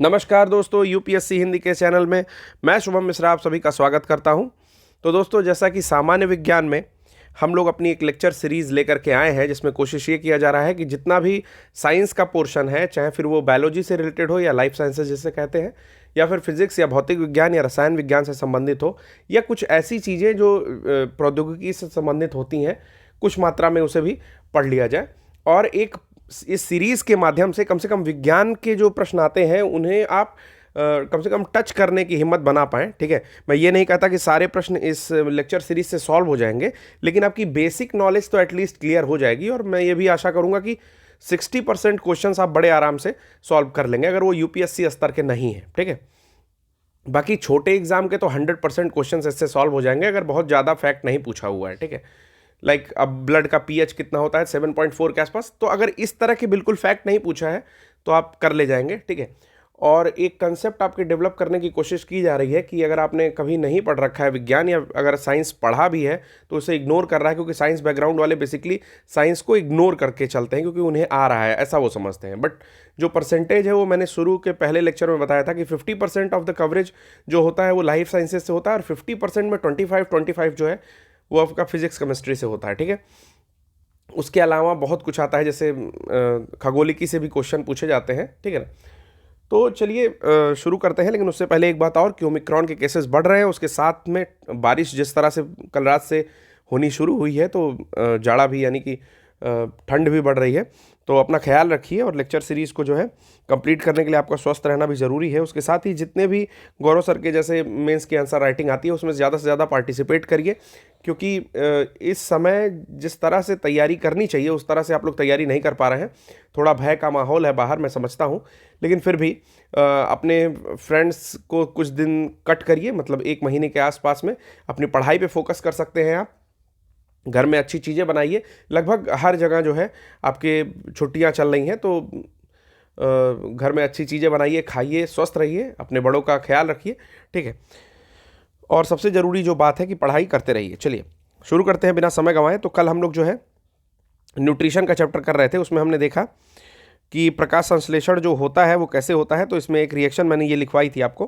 नमस्कार दोस्तों, यूपीएससी हिंदी के चैनल में मैं शुभम मिश्रा आप सभी का स्वागत करता हूं। तो दोस्तों, जैसा कि सामान्य विज्ञान में हम लोग अपनी एक लेक्चर सीरीज़ लेकर के आए हैं, जिसमें कोशिश ये किया जा रहा है कि जितना भी साइंस का पोर्शन है, चाहे फिर वो बायोलॉजी से रिलेटेड हो या लाइफ साइंसेज जिसे कहते हैं, या फिर फिजिक्स या भौतिक विज्ञान या रसायन विज्ञान से संबंधित हो, या कुछ ऐसी चीज़ें जो प्रौद्योगिकी से संबंधित होती हैं, कुछ मात्रा में उसे भी पढ़ लिया जाए। और इस सीरीज़ के माध्यम से कम विज्ञान के जो प्रश्न आते हैं उन्हें आप कम से कम टच करने की हिम्मत बना पाएँ। ठीक है, मैं ये नहीं कहता कि सारे प्रश्न इस लेक्चर सीरीज से सॉल्व हो जाएंगे, लेकिन आपकी बेसिक नॉलेज तो एटलीस्ट क्लियर हो जाएगी। और मैं ये भी आशा करूंगा कि 60% क्वेश्चंस आप बड़े आराम से सॉल्व कर लेंगे, अगर वो यूपीएससी स्तर के नहीं है। ठीक है, बाकी छोटे एग्जाम के तो 100% क्वेश्चन इससे सॉल्व हो जाएंगे, अगर बहुत ज़्यादा फैक्ट नहीं पूछा हुआ है। ठीक है, लाइक अब ब्लड का पीएच कितना होता है, 7.4 के आसपास, तो अगर इस तरह के बिल्कुल फैक्ट नहीं पूछा है तो आप कर ले जाएंगे। ठीक है, और एक कंसेप्ट आपके डेवलप करने की कोशिश की जा रही है कि अगर आपने कभी नहीं पढ़ रखा है विज्ञान, या अगर साइंस पढ़ा भी है तो उसे इग्नोर कर रहा है, क्योंकि साइंस बैकग्राउंड वाले बेसिकली साइंस को इग्नोर करके चलते हैं क्योंकि उन्हें आ रहा है, ऐसा वो समझते हैं। बट जो परसेंटेज है वो मैंने शुरू के पहले लेक्चर में बताया था कि 50% ऑफ द कवरेज जो होता है वो लाइफ साइंसेज से होता है, और 50% में 25 जो है वो आपका फिजिक्स केमिस्ट्री से होता है। ठीक है, उसके अलावा बहुत कुछ आता है, जैसे खगोलिकी से भी क्वेश्चन पूछे जाते हैं। ठीक है ना, तो चलिए शुरू करते हैं। लेकिन उससे पहले एक बात और कि ओमिक्रॉन के केसेस बढ़ रहे हैं, उसके साथ में बारिश जिस तरह से कल रात से होनी शुरू हुई है, तो जाड़ा भी यानी कि ठंड भी बढ़ रही है। तो अपना ख्याल रखिए, और लेक्चर सीरीज़ को जो है कंप्लीट करने के लिए आपका स्वस्थ रहना भी ज़रूरी है। उसके साथ ही जितने भी गौरव सर के जैसे मेंस की आंसर राइटिंग आती है उसमें ज़्यादा से ज़्यादा पार्टिसिपेट करिए, क्योंकि इस समय जिस तरह से तैयारी करनी चाहिए उस तरह से आप लोग तैयारी नहीं कर पा रहे हैं। थोड़ा भय का माहौल है बाहर, मैं समझता हूँ, लेकिन फिर भी अपने फ्रेंड्स को कुछ दिन कट करिए, मतलब 1 महीने के आसपास में अपनी पढ़ाई पे फोकस कर सकते हैं आप। घर में अच्छी चीज़ें बनाइए, लगभग हर जगह जो है आपके छुट्टियां चल रही हैं, तो घर में अच्छी चीज़ें बनाइए, खाइए, स्वस्थ रहिए, अपने बड़ों का ख्याल रखिए। ठीक है, और सबसे ज़रूरी जो बात है कि पढ़ाई करते रहिए। चलिए शुरू करते हैं बिना समय गंवाए। तो कल हम लोग जो है न्यूट्रिशन का चैप्टर कर रहे थे, उसमें हमने देखा कि प्रकाश संश्लेषण जो होता है वो कैसे होता है। तो इसमें एक रिएक्शन मैंने ये लिखवाई थी आपको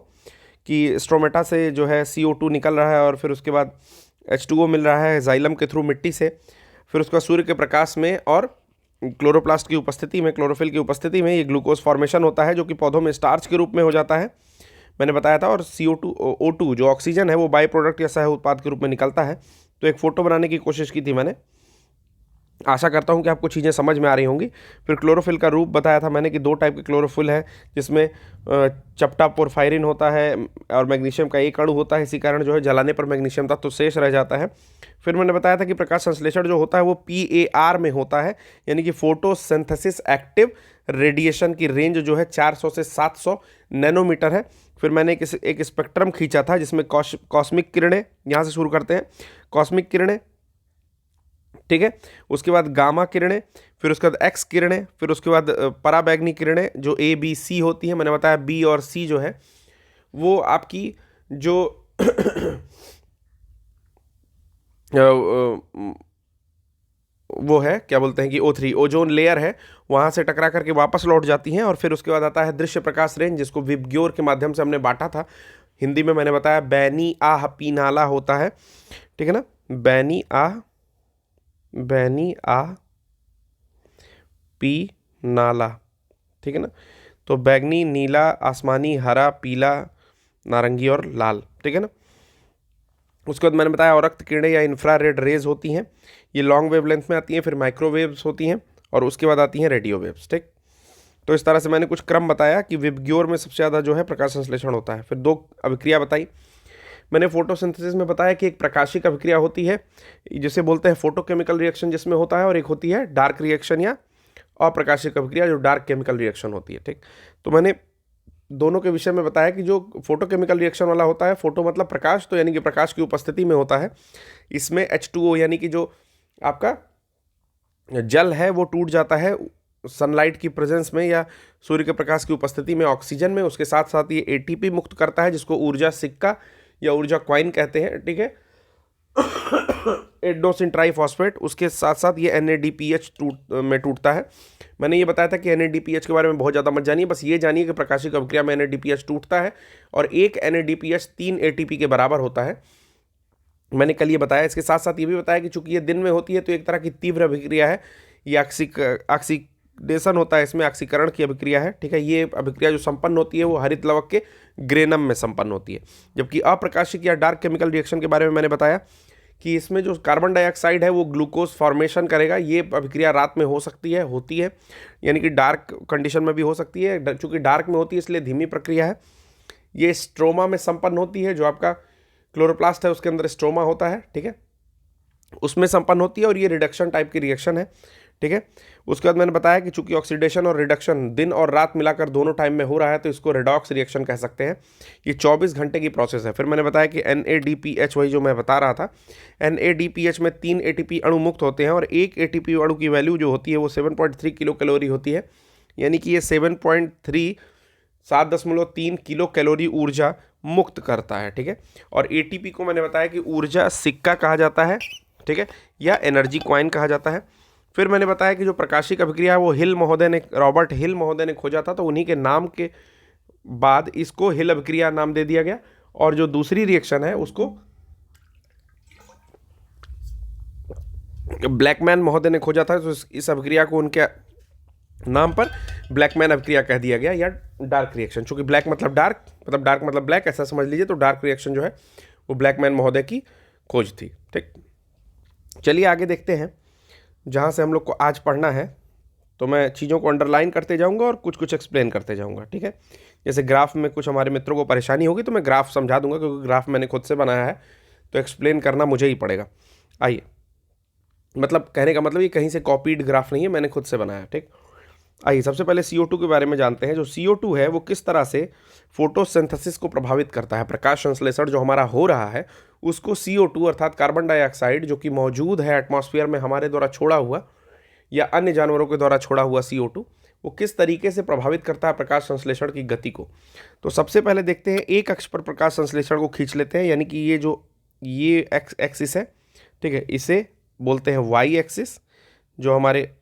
कि स्ट्रोमेटा से जो है CO2 निकल रहा है, और फिर उसके बाद H2O मिल रहा है जाइलम के थ्रू मिट्टी से, फिर उसका सूर्य के प्रकाश में और क्लोरोप्लास्ट की उपस्थिति में, क्लोरोफिल की उपस्थिति में ये ग्लूकोज फॉर्मेशन होता है, जो कि पौधों में स्टार्च के रूप में हो जाता है, मैंने बताया था। और CO2 O2 जो ऑक्सीजन है वो बाई प्रोडक्ट या सह उत्पाद के रूप में निकलता है। तो एक फ़ोटो बनाने की कोशिश की थी मैंने, आशा करता हूं कि आपको चीज़ें समझ में आ रही होंगी। फिर क्लोरोफिल का रूप बताया था मैंने कि 2 टाइप के क्लोरोफिल है, जिसमें चपटा पोरफायरिन होता है और मैग्नीशियम का एक अणु होता है, इसी कारण जो है जलाने पर मैग्नीशियम तत्व तो शेष रह जाता है। फिर मैंने बताया था कि प्रकाश संश्लेषण जो होता है वो PAR में होता है, यानी कि फोटोसिंथेसिस एक्टिव रेडिएशन की रेंज जो है 400 से 700 नैनोमीटर है। फिर मैंने एक स्पेक्ट्रम खींचा था जिसमें कॉस्मिक किरणें, यहाँ से शुरू करते हैं, कॉस्मिक किरणें, ठीक है, उसके बाद गामा किरणें, फिर उसके बाद एक्स किरणें, फिर उसके बाद पराबैंगनी किरणें जो ABC होती हैं। मैंने बताया B और C जो है वो आपकी जो वो है, क्या बोलते हैं कि O3 ओजोन लेयर है, वहाँ से टकरा करके वापस लौट जाती हैं। और फिर उसके बाद आता है दृश्य प्रकाश रेंज, जिसको विबग्योर के माध्यम से हमने बांटा था। हिंदी में मैंने बताया बैनी आह पीनाला होता है। ठीक है ना, बैनी आह पी नाला। ठीक है ना, तो बैगनी, नीला, आसमानी, हरा, पीला, नारंगी और लाल। ठीक है ना, उसके बाद मैंने बताया और रक्त किरणें या इंफ्रारेड रेज होती हैं, ये लॉन्ग वेवलेंथ में आती हैं, फिर माइक्रोवेव्स होती हैं, और उसके बाद आती हैं रेडियो वेव्स। ठीक, तो इस तरह से मैंने कुछ क्रम बताया कि विबग्योर में सबसे ज़्यादा जो है प्रकाश संश्लेषण होता है। फिर 2 अभिक्रिया बताई मैंने फोटोसिंथेसिस में, बताया कि एक प्रकाशिक अभिक्रिया होती है जिसे बोलते हैं फोटोकेमिकल रिएक्शन जिसमें होता है, और एक होती है डार्क रिएक्शन या अप्रकाशिक अभिक्रिया जो डार्क केमिकल रिएक्शन होती है। ठीक, तो मैंने दोनों के विषय में बताया कि जो फोटोकेमिकल रिएक्शन वाला होता है, फोटो मतलब प्रकाश, तो यानी कि प्रकाश की उपस्थिति में होता है, इसमें H2O यानी कि जो आपका जल है वो टूट जाता है सनलाइट की प्रेजेंस में या सूर्य के प्रकाश की उपस्थिति में ऑक्सीजन में। उसके साथ साथ ये ATP मुक्त करता है, जिसको ऊर्जा सिक्का या ऊर्जा कॉइन कहते हैं। ठीक है, एडेनोसिन ट्राइफॉस्फेट, उसके साथ साथ ये NADPH में टूटता है। मैंने ये बताया था कि NADPH के बारे में बहुत ज़्यादा मत जानिए, बस ये जानिए कि प्रकाशिक अभिक्रिया में NADPH टूटता है और एक NADPH 3 ATP के बराबर होता है। मैंने कल ये बताया। इसके साथ साथ ये भी बताया कि चूंकि ये दिन में होती है तो एक तरह की तीव्र अभिक्रिया है, ये ऑक्सीडेशन होता है, इसमें ऑक्सीकरण की अभिक्रिया है, ठीक है। ये अभिक्रिया जो संपन्न होती है वो हरित लवक के ग्रेनम में संपन्न होती है। जबकि अप्रकाशिक या डार्क केमिकल रिएक्शन के बारे में मैंने बताया कि इसमें जो कार्बन डाइऑक्साइड है वो ग्लूकोज फॉर्मेशन करेगा। ये अभिक्रिया रात में हो सकती है, होती है, यानी कि डार्क कंडीशन में भी हो सकती है। चूंकि डार्क में होती है इसलिए धीमी प्रक्रिया है। ये स्ट्रोमा में संपन्न होती है, जो आपका क्लोरोप्लास्ट है उसके अंदर स्ट्रोमा होता है, ठीक है, उसमें संपन्न होती है और ये रिडक्शन टाइप की रिएक्शन है, ठीक है। उसके बाद मैंने बताया कि चूंकि ऑक्सीडेशन और रिडक्शन दिन और रात मिलाकर दोनों टाइम में हो रहा है तो इसको रेडॉक्स रिएक्शन कह सकते हैं। ये 24 घंटे की प्रोसेस है। फिर मैंने बताया कि NADPH, वही जो मैं बता रहा था, NADPH में 3 ATP अणु मुक्त होते हैं और एक ATP अणु की वैल्यू जो होती है वो 7.3 किलो कैलोरी होती है, यानी कि ये 7.3 किलो कैलोरी ऊर्जा मुक्त करता है, ठीक है। और ATP को मैंने बताया कि ऊर्जा सिक्का कहा जाता है, ठीक है, या एनर्जी कॉइन कहा जाता है। फिर मैंने बताया कि जो प्रकाशिक अभिक्रिया है वो रॉबर्ट हिल महोदय ने खोजा था, तो उन्हीं के नाम के बाद इसको हिल अभिक्रिया नाम दे दिया गया। और जो दूसरी रिएक्शन है उसको ब्लैकमैन महोदय ने खोजा था, तो इस अभिक्रिया को उनके नाम पर ब्लैकमैन अभिक्रिया कह दिया गया, या डार्क रिएक्शन। चूंकि ब्लैक मतलब डार्क मतलब ब्लैक, ऐसा समझ लीजिए। तो डार्क रिएक्शन जो है वो ब्लैकमैन महोदय की खोज थी, ठीक। चलिए आगे देखते हैं जहाँ से हम लोग को आज पढ़ना है। तो मैं चीज़ों को अंडरलाइन करते जाऊँगा और कुछ कुछ एक्सप्लेन करते जाऊँगा, ठीक है। जैसे ग्राफ में कुछ हमारे मित्रों को परेशानी होगी तो मैं ग्राफ समझा दूंगा, क्योंकि ग्राफ मैंने खुद से बनाया है तो एक्सप्लेन करना मुझे ही पड़ेगा। आइए, मतलब कहने का मतलब ये कहीं से कॉपीड ग्राफ नहीं है, मैंने खुद से बनाया, ठीक। आइए सबसे पहले CO2 के बारे में जानते हैं। जो CO2 है वो किस तरह से फोटोसिंथेसिस को प्रभावित करता है। प्रकाश संश्लेषण जो हमारा हो रहा है उसको CO2 अर्थात कार्बन डाइऑक्साइड जो कि मौजूद है एटमॉस्फेयर में हमारे द्वारा छोड़ा हुआ या अन्य जानवरों के द्वारा छोड़ा हुआ CO2, वो किस तरीके से प्रभावित करता है प्रकाश संश्लेषण की गति को। तो सबसे पहले देखते हैं, एक अक्ष पर प्रकाश संश्लेषण को खींच लेते हैं, यानी कि ये एक्सिस है, ठीक है, इसे बोलते हैं वाई एक्सिस। जो हमारे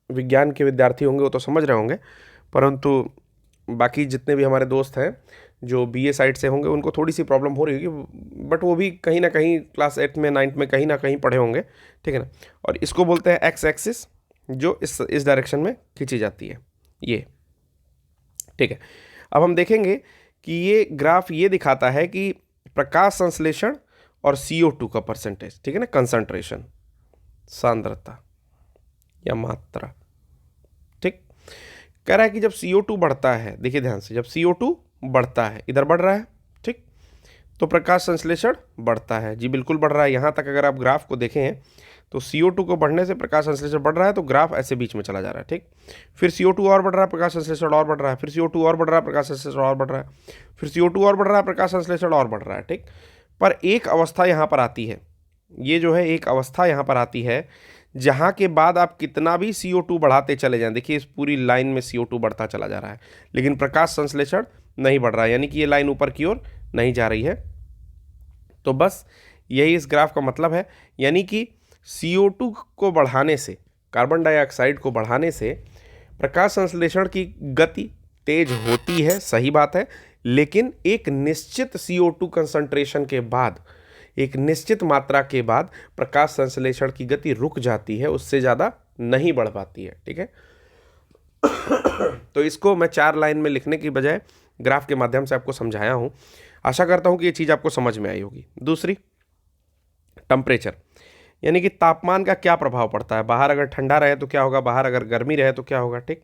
विज्ञान के विद्यार्थी होंगे वो तो समझ रहे होंगे, परंतु बाकी जितने भी हमारे दोस्त हैं जो BA साइड से होंगे उनको थोड़ी सी प्रॉब्लम हो रही होगी, बट वो भी कहीं ना कहीं क्लास 8 में 9th में कहीं ना कहीं पढ़े होंगे, ठीक है ना। और इसको बोलते हैं एक्स एक्सिस, जो इस डायरेक्शन में खींची जाती है, ये, ठीक है। अब हम देखेंगे कि ये ग्राफ ये दिखाता है कि प्रकाश संश्लेषण और CO2 का परसेंटेज, ठीक है ना, कंसंट्रेशन, सांद्रता या मात्रा, ठीक। कह रहा है कि जब CO2 बढ़ता है, देखिए ध्यान से, जब CO2 बढ़ता है, इधर बढ़ रहा है, ठीक, तो प्रकाश संश्लेषण बढ़ता है। जी बिल्कुल बढ़ रहा है। यहाँ तक अगर आप ग्राफ को देखें तो CO2 को बढ़ने से प्रकाश संश्लेषण बढ़ रहा है, तो ग्राफ ऐसे बीच में चला जा रहा है, ठीक। फिर CO2 और बढ़ रहा है, प्रकाश संश्लेषण और बढ़ रहा है, फिर CO2 और बढ़ रहा है, प्रकाश संश्लेषण और बढ़ रहा है, फिर CO2 और बढ़ रहा है, प्रकाश संश्लेषण और बढ़ रहा है, ठीक। पर एक अवस्था यहाँ पर आती है, ये जो है एक अवस्था यहाँ पर आती है जहाँ के बाद आप कितना भी CO2 बढ़ाते चले जाएं, देखिए इस पूरी लाइन में CO2 बढ़ता चला जा रहा है, लेकिन प्रकाश संश्लेषण नहीं बढ़ रहा है, यानी कि ये लाइन ऊपर की ओर नहीं जा रही है। तो बस यही इस ग्राफ का मतलब है, यानी कि CO2 को बढ़ाने से, कार्बन डाइऑक्साइड को बढ़ाने से प्रकाश संश्लेषण की गति तेज होती है, सही बात है, लेकिन एक निश्चित CO2 कंसंट्रेशन के बाद, एक निश्चित मात्रा के बाद प्रकाश संश्लेषण की गति रुक जाती है, उससे ज़्यादा नहीं बढ़ पाती है, ठीक है। तो इसको मैं 4 लाइन में लिखने की बजाय ग्राफ के माध्यम से आपको समझाया हूं। आशा करता हूं कि ये चीज़ आपको समझ में आई होगी। दूसरी, टेम्परेचर, यानी कि तापमान का क्या प्रभाव पड़ता है। बाहर अगर ठंडा रहे तो क्या होगा, बाहर अगर गर्मी रहे तो क्या होगा, ठीक।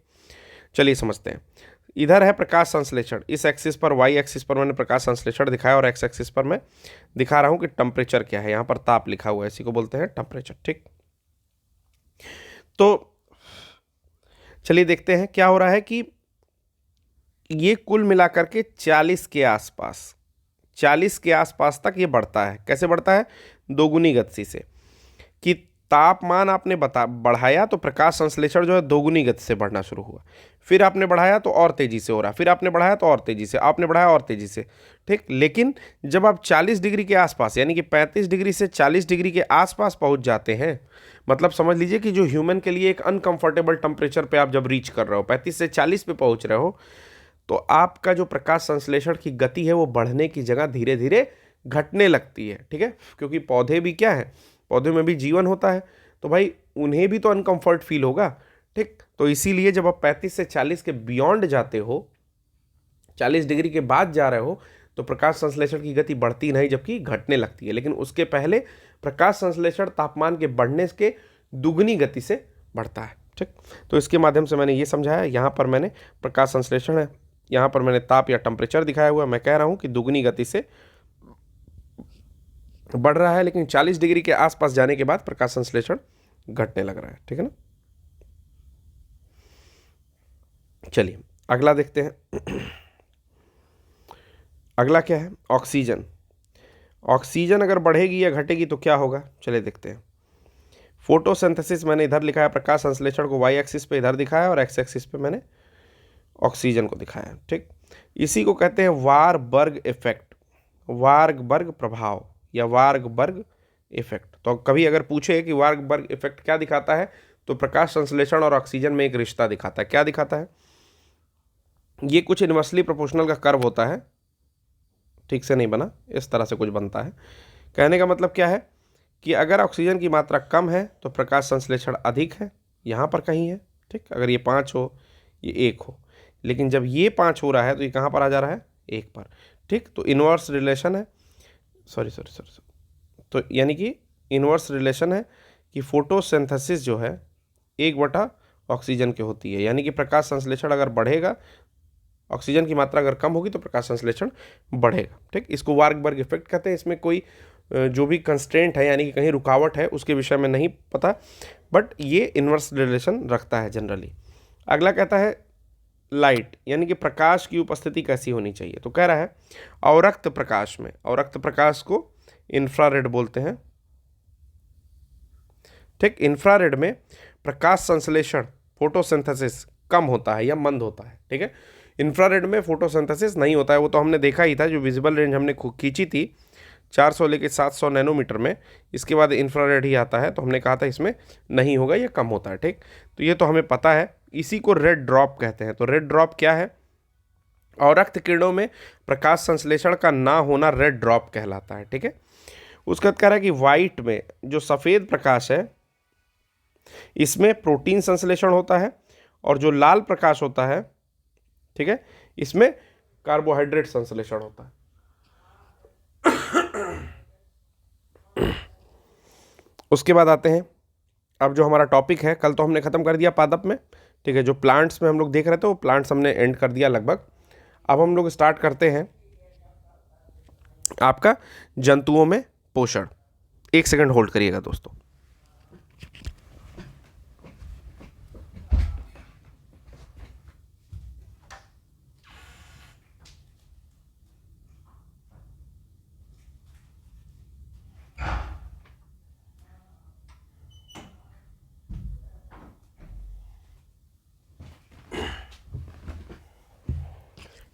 चलिए समझते हैं। इधर है प्रकाश संश्लेषण, इस एक्सिस पर, वाई एक्सिस पर मैंने प्रकाश संश्लेषण दिखाया और एक्स एक्सिस पर मैं दिखा रहा हूं कि टेम्परेचर क्या है। यहां पर ताप लिखा हुआ है, इसी को बोलते हैं टेम्परेचर, ठीक। तो चलिए देखते हैं क्या हो रहा है कि ये कुल मिलाकर के 40 के आसपास, 40 के आसपास तक ये बढ़ता है। कैसे बढ़ता है? दोगुनी गति से, कि तापमान आपने बढ़ाया तो प्रकाश संश्लेषण जो है दोगुनी गति से बढ़ना शुरू हुआ, फिर आपने बढ़ाया तो और तेजी से हो रहा, फिर आपने बढ़ाया तो और तेजी से, आपने बढ़ाया और तेजी से, ठीक। लेकिन जब आप 40 डिग्री के आसपास यानी कि 35 डिग्री से 40 डिग्री के आसपास पहुंच जाते हैं, मतलब समझ लीजिए कि जो ह्यूमन के लिए एक अनकंफर्टेबल टेम्परेचर पे आप जब रीच कर रहे हो, 35 से 40 पे पहुंच रहे हो, तो आपका जो प्रकाश संश्लेषण की गति है वो बढ़ने की जगह धीरे धीरे घटने लगती है, ठीक है। क्योंकि पौधे भी क्या है, पौधे में भी जीवन होता है, तो भाई उन्हें भी तो अनकंफर्ट फील होगा, ठीक। तो इसीलिए जब आप 35 से 40 के बियॉन्ड जाते हो, 40 डिग्री के बाद जा रहे हो, तो प्रकाश संश्लेषण की गति बढ़ती नहीं जबकि घटने लगती है। लेकिन उसके पहले प्रकाश संश्लेषण तापमान के बढ़ने के दुगनी गति से बढ़ता है, ठीक। तो इसके माध्यम से मैंने ये समझाया। यहाँ पर मैंने प्रकाश संश्लेषण है, यहाँ पर मैंने ताप या टेम्परेचर दिखाया हुआ। मैं कह रहा हूँ कि दुगनी गति से बढ़ रहा है, लेकिन 40 डिग्री के आसपास जाने के बाद प्रकाश संश्लेषण घटने लग रहा है, ठीक है ना। चलिए अगला देखते हैं। अगला क्या है, ऑक्सीजन। ऑक्सीजन अगर बढ़ेगी या घटेगी तो क्या होगा, चलिए देखते हैं। फोटोसिंथेसिस मैंने इधर लिखा है, प्रकाश संश्लेषण को वाई एक्सिस पे इधर दिखाया और एक्स एक्सिस पे मैंने ऑक्सीजन को दिखाया, ठीक। इसी को कहते हैं वारबर्ग इफेक्ट, वारबर्ग प्रभाव या वारबर्ग इफेक्ट। तो कभी अगर पूछे कि वारबर्ग इफेक्ट क्या दिखाता है, तो प्रकाश संश्लेषण और ऑक्सीजन में एक रिश्ता दिखाता है। क्या दिखाता है, ये कुछ इनवर्सली प्रोपोर्शनल का कर्व होता है, ठीक से नहीं बना, इस तरह से कुछ बनता है। कहने का मतलब क्या है कि अगर ऑक्सीजन की मात्रा कम है तो प्रकाश संश्लेषण अधिक है, यहाँ पर कहीं है, ठीक। अगर ये 5 हो, ये 1 हो, लेकिन जब ये 5 हो रहा है तो ये कहाँ पर आ जा रहा है, 1 पर, ठीक। तो इनवर्स रिलेशन है, सॉरी, तो यानी कि इनवर्स रिलेशन है कि फोटोसिंथेसिस जो है 1/, ऑक्सीजन की होती है। यानी कि प्रकाश संश्लेषण अगर बढ़ेगा, ऑक्सीजन की मात्रा अगर कम होगी तो प्रकाश संश्लेषण बढ़ेगा, ठीक। इसको वारबर्ग इफेक्ट कहते हैं। इसमें कोई जो भी कंस्ट्रेंट है यानी कि कहीं रुकावट है उसके विषय में नहीं पता, बट ये इनवर्स रिलेशन रखता है जनरली। अगला कहता है लाइट, यानी कि प्रकाश की उपस्थिति कैसी होनी चाहिए। तो कह रहा है अवरक्त प्रकाश में, अवरक्त प्रकाश को इंफ्रारेड बोलते हैं, ठीक। इंफ्रारेड में प्रकाश संश्लेषण फोटोसिंथेसिस कम होता है या मंद होता है, ठीक है। इंफ्रारेड में फोटोसिंथेसिस नहीं होता है, वो तो हमने देखा ही था, जो विजिबल रेंज हमने खींची थी 400 लेके 700 नैनोमीटर में, इसके बाद इंफ्रारेड ही आता है, तो हमने कहा था इसमें नहीं होगा, ये कम होता है, ठीक। तो ये तो हमें पता है। इसी को रेड ड्रॉप कहते हैं। तो रेड ड्रॉप क्या है, अवरक्त किरणों में प्रकाश संश्लेषण का ना होना रेड ड्रॉप कहलाता है, ठीक है। उसका कह रहा है कि वाइट में जो सफ़ेद प्रकाश है इसमें प्रोटीन संश्लेषण होता है, और जो लाल प्रकाश होता है, ठीक है, इसमें कार्बोहाइड्रेट संश्लेषण होता है। उसके बाद आते हैं, अब जो हमारा टॉपिक है, कल तो हमने ख़त्म कर दिया पादप में, ठीक है। जो प्लांट्स में हम लोग देख रहे थे वो प्लांट्स हमने एंड कर दिया लगभग। अब हम लोग स्टार्ट करते हैं आपका जंतुओं में पोषण। 1 सेकंड होल्ड करिएगा दोस्तों।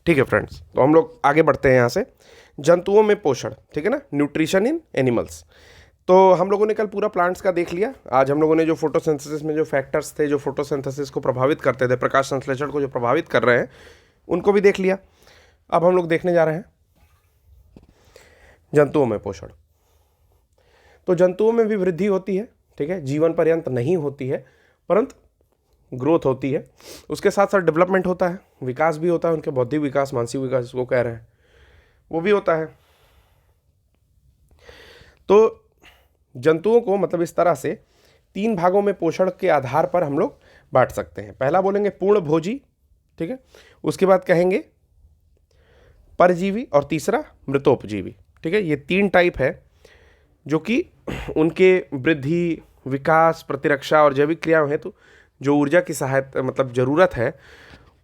ठीक है फ्रेंड्स, तो हम लोग आगे बढ़ते हैं यहाँ से। जंतुओं में पोषण, ठीक है ना, न्यूट्रिशन इन एनिमल्स। तो हम लोगों ने कल पूरा प्लांट्स का देख लिया। आज हम लोगों ने जो फोटोसिंथेसिस में जो फैक्टर्स थे जो फोटोसिंथेसिस को प्रभावित करते थे, प्रकाश संश्लेषण को जो प्रभावित कर रहे हैं, उनको भी देख लिया। अब हम लोग देखने जा रहे हैं जंतुओं में पोषण। तो जंतुओं में भी वृद्धि होती है, ठीक है, जीवन पर्यंत नहीं होती है, परंतु ग्रोथ होती है। उसके साथ साथ डेवलपमेंट होता है, विकास भी होता है, उनके बौद्धिक विकास, मानसिक विकास जिसको कह रहे हैं, वो भी होता है। तो जंतुओं को मतलब इस तरह से 3 भागों में पोषण के आधार पर हम लोग बांट सकते हैं। पहला बोलेंगे पूर्ण भोजी, ठीक है, उसके बाद कहेंगे परजीवी, और तीसरा मृतोपजीवी, ठीक है। ये 3 टाइप है जो कि उनके वृद्धि, विकास, प्रतिरक्षा और जैविक क्रियाओं हेतु जो ऊर्जा की सहायता मतलब ज़रूरत है,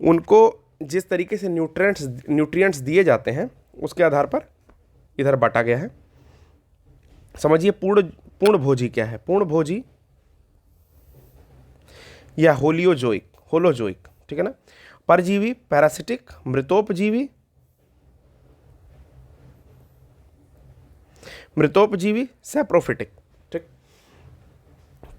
उनको जिस तरीके से न्यूट्रिएंट्स दिए जाते हैं उसके आधार पर इधर बांटा गया है। समझिए पूर्ण भोजी क्या है। पूर्ण भोजी या होलियोजोइक, होलोजोइक, ठीक है ना। परजीवी, पैरासिटिक, मृतोपजीवी, मृतोपजीवी, सैप्रोफिटिक, ठीक।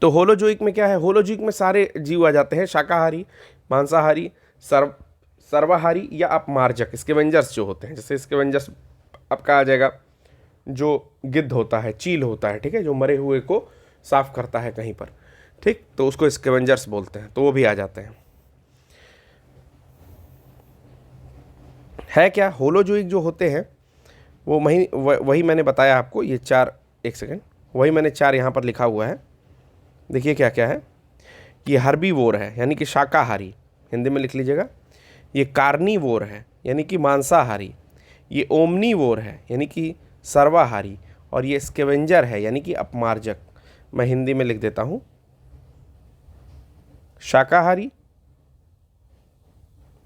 तो होलोजोइक में क्या है, होलोजोइक में सारे जीव आ जाते हैं, शाकाहारी, मांसाहारी, सर्वाहारी या अपमार्जक, स्कैवेंजर्स जो होते हैं। जैसे स्कैवेंजर्स आपका आ जाएगा जो गिद्ध होता है, चील होता है, ठीक है, जो मरे हुए को साफ करता है कहीं पर, ठीक, तो उसको स्कैवेंजर्स बोलते हैं, तो वो भी आ जाते हैं। है क्या, होलोजोइक जो होते हैं वो वही मैंने बताया आपको, ये चार, एक सेकेंड, वही मैंने चार यहाँ पर लिखा हुआ है, देखिए क्या क्या है। ये हर्बीवोर है यानी कि शाकाहारी, हिंदी में लिख लीजिएगा। ये कार्निवोर है यानी कि मांसाहारी। ये ओमनीवोर है यानी कि सर्वाहारी। और ये स्कैवेंजर है यानी कि अपमार्जक। मैं हिंदी में लिख देता हूँ, शाकाहारी,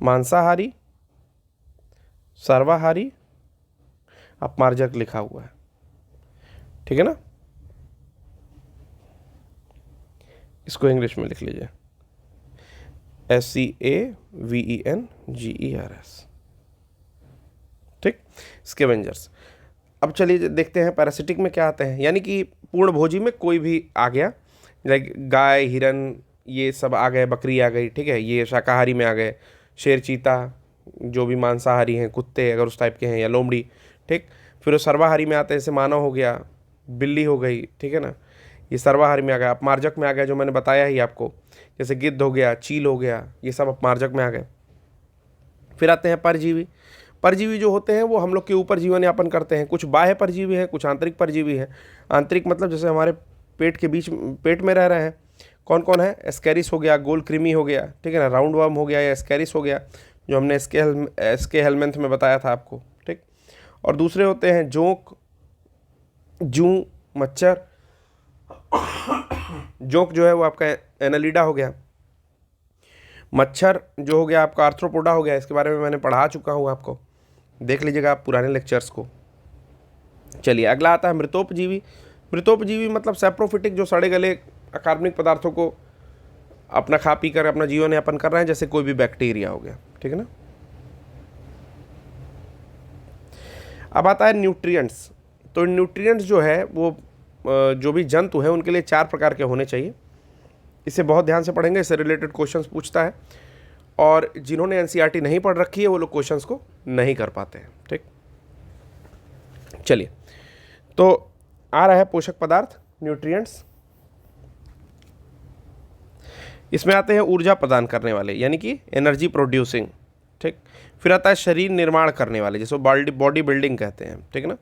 मांसाहारी, सर्वाहारी, अपमार्जक लिखा हुआ है, ठीक है ना। इसको इंग्लिश में लिख लीजिए, SCAVENGERS, ठीक, स्कैवेंजर्स। अब चलिए देखते हैं पैरासिटिक में क्या आते हैं, यानी कि पूर्ण भोजी में कोई भी आ गया, लाइक गाय, हिरन, ये सब आ गए, बकरी आ गई, ठीक है, ये शाकाहारी में आ गए। शेर, चीता, जो भी मांसाहारी हैं, कुत्ते अगर उस टाइप के हैं, या लोमड़ी, ठीक। फिर वो सर्वाहारी में आते हैं, जैसे मानव हो गया, बिल्ली हो गई, ठीक है ना, ये सर्वाहारी में आ गया। अपमार्जक में आ गया जो मैंने बताया ही आपको, जैसे गिद्ध हो गया, चील हो गया, ये सब अपमार्जक में आ गए। फिर आते हैं परजीवी। परजीवी जो होते हैं वो हम लोग के ऊपर जीवन यापन करते हैं। कुछ बाह्य परजीवी हैं, कुछ आंतरिक परजीवी हैं। आंतरिक मतलब जैसे हमारे पेट के बीच, पेट में रह रहे हैं। कौन कौन है, एस्कैरिस हो गया, गोल कृमि हो गया, ठीक है ना, राउंड वर्म हो गया या एस्कैरिस हो गया, जो हमने एसके हेलमेंथ में बताया था आपको, ठीक। और दूसरे होते हैं जोंक, जूं, मच्छर। जोंक जो है वो आपका एनालिडा हो गया। मच्छर जो हो गया आपका आर्थ्रोपोडा हो गया। इसके बारे में मैंने पढ़ा चुका हूँ आपको, देख लीजिएगा आप पुराने लेक्चर्स को। चलिए अगला आता है मृतोपजीवी। मृतोपजीवी मतलब सैप्रोफिटिक, जो सड़े गले अकार्बनिक पदार्थों को अपना खा पी कर अपना जीवन यापन कर रहे हैं, जैसे कोई भी बैक्टीरिया हो गया, ठीक है ना। अब आता है न्यूट्रिएंट्स। तो न्यूट्रिएंट्स जो है वो जो भी जंतु हैं उनके लिए 4 प्रकार के होने चाहिए। इसे बहुत ध्यान से पढ़ेंगे, इससे रिलेटेड क्वेश्चंस पूछता है, और जिन्होंने एनसीईआरटी नहीं पढ़ रखी है वो लोग क्वेश्चंस को नहीं कर पाते हैं, ठीक। चलिए, तो आ रहा है पोषक पदार्थ, न्यूट्रिएंट्स। इसमें आते हैं ऊर्जा प्रदान करने वाले, यानी कि एनर्जी प्रोड्यूसिंग, ठीक। फिर आता है शरीर निर्माण करने वाले, जिसको बॉडी बिल्डिंग कहते हैं, ठीक है ना।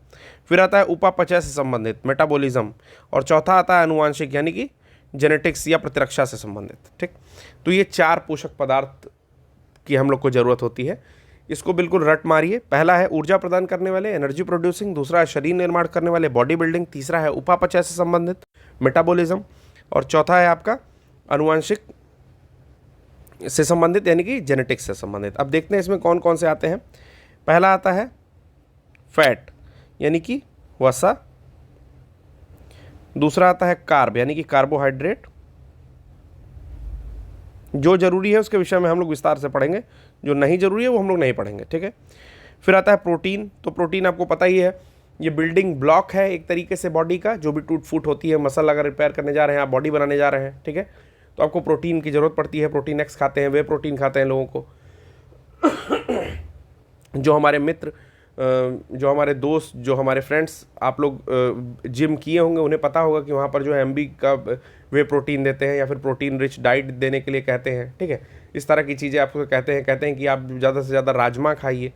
फिर आता है उपापचय से संबंधित, मेटाबॉलिज्म। और चौथा आता है अनुवांशिक, यानी कि जेनेटिक्स या प्रतिरक्षा से संबंधित, ठीक। तो ये 4 पोषक पदार्थ की हम लोग को ज़रूरत होती है। इसको बिल्कुल रट मारिए। पहला है ऊर्जा प्रदान करने वाले, एनर्जी प्रोड्यूसिंग। दूसरा है शरीर निर्माण करने वाले, बॉडी बिल्डिंग। तीसरा है उपापचय से संबंधित, मेटाबॉलिज्म। और चौथा है आपका अनुवांशिक से संबंधित, यानी कि जेनेटिक्स से संबंधित। अब देखते हैं इसमें कौन कौन से आते हैं। पहला आता है फैट, यानी कि वसा। दूसरा आता है कार्ब, यानी कि कार्बोहाइड्रेट। जो जरूरी है उसके विषय में हम लोग विस्तार से पढ़ेंगे, जो नहीं जरूरी है वो हम लोग नहीं पढ़ेंगे, ठीक है। फिर आता है प्रोटीन। तो प्रोटीन आपको पता ही है, ये बिल्डिंग ब्लॉक है एक तरीके से बॉडी का। जो भी टूट फूट होती है, मसल अगर रिपेयर करने जा रहे हैं, आप बॉडी बनाने जा रहे हैं, ठीक है, तो आपको प्रोटीन की ज़रूरत पड़ती है। प्रोटीन एक्स खाते हैं, वे प्रोटीन खाते हैं लोगों को। जो हमारे मित्र, जो हमारे दोस्त, जो हमारे फ्रेंड्स, आप लोग जिम किए होंगे, उन्हें पता होगा कि वहाँ पर जो है एमबी का वे प्रोटीन देते हैं, या फिर प्रोटीन रिच डाइट देने के लिए कहते हैं, ठीक है। इस तरह की चीज़ें आपको कहते हैं कि आप ज़्यादा से ज़्यादा राजमा खाइए,